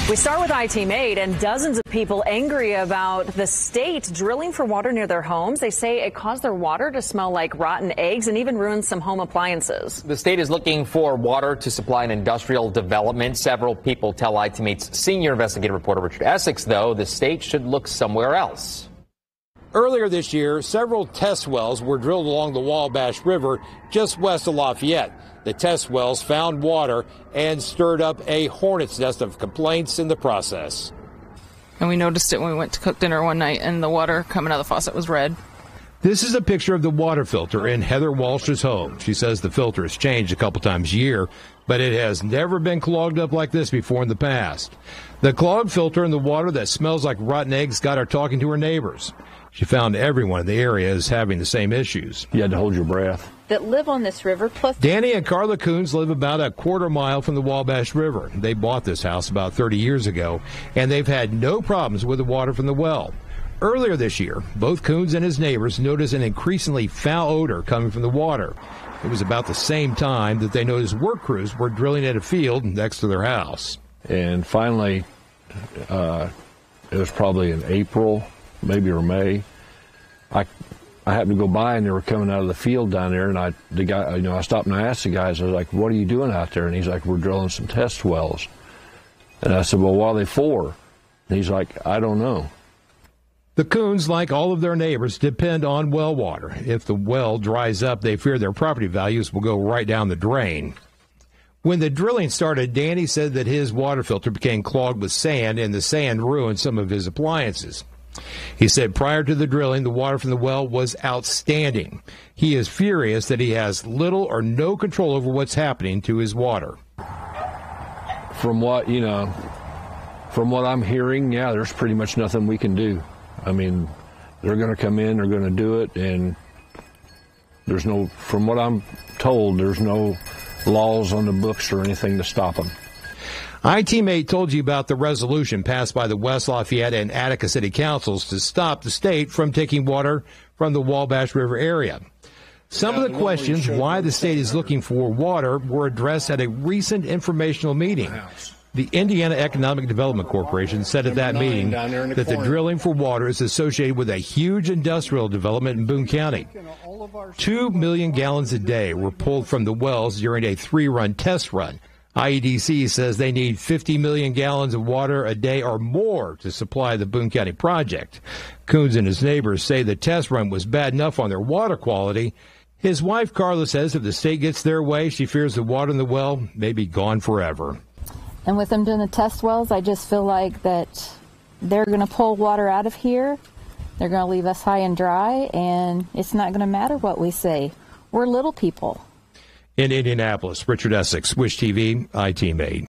We start with iTeam8 and dozens of people angry about the state drilling for water near their homes. They say it caused their water to smell like rotten eggs and even ruined some home appliances. The state is looking for water to supply an industrial development. Several people tell iTeam8's senior investigative reporter Richard Essex, though, the state should look somewhere else. Earlier this year, several test wells were drilled along the Wabash River just west of Lafayette. The test wells found water and stirred up a hornet's nest of complaints in the process. And we noticed it when we went to cook dinner one night, and the water coming out of the faucet was red. This is a picture of the water filter in Heather Walsh's home. She says the filter has changed a couple times a year, but it has never been clogged up like this before in the past. The clogged filter and the water that smells like rotten eggs got her talking to her neighbors. She found everyone in the area is having the same issues. You had to hold your breath. That live on this river. Plus, Danny and Carla Coons live about a quarter mile from the Wabash River. They bought this house about 30 years ago, and they've had no problems with the water from the well. Earlier this year, both Coons and his neighbors noticed an increasingly foul odor coming from the water. It was about the same time that they noticed work crews were drilling at a field next to their house. And finally, it was probably in April, maybe or May. I happened to go by and they were coming out of the field down there, and I stopped and I asked the guys, I was like, "What are you doing out there?" And he's like, "We're drilling some test wells." And I said, "Well, what are they for?" And he's like, "I don't know." The Coons, like all of their neighbors, depend on well water. If the well dries up, they fear their property values will go right down the drain. When the drilling started, Danny said that his water filter became clogged with sand, and the sand ruined some of his appliances. He said prior to the drilling, the water from the well was outstanding. He is furious that he has little or no control over what's happening to his water. From what I'm hearing, yeah, there's pretty much nothing we can do. I mean, they're going to come in, they're going to do it, and from what I'm told, there's no laws on the books or anything to stop them. iTeam8 told you about the resolution passed by the West Lafayette and Attica City Councils to stop the state from taking water from the Wabash River area. Some of the questions why the state is looking for water were addressed at a recent informational meeting. The Indiana Economic Development Corporation said at that meeting that the drilling for water is associated with a huge industrial development in Boone County. 2 million gallons a day were pulled from the wells during a 3-run test run. IEDC says they need 50 million gallons of water a day or more to supply the Boone County project. Coons and his neighbors say the test run was bad enough on their water quality. His wife, Carla, says if the state gets their way, she fears the water in the well may be gone forever. and with them doing the test wells, I just feel like that they're going to pull water out of here. They're going to leave us high and dry, and it's not going to matter what we say. We're little people. In Indianapolis, Richard Essex, Wish TV, iTeam8.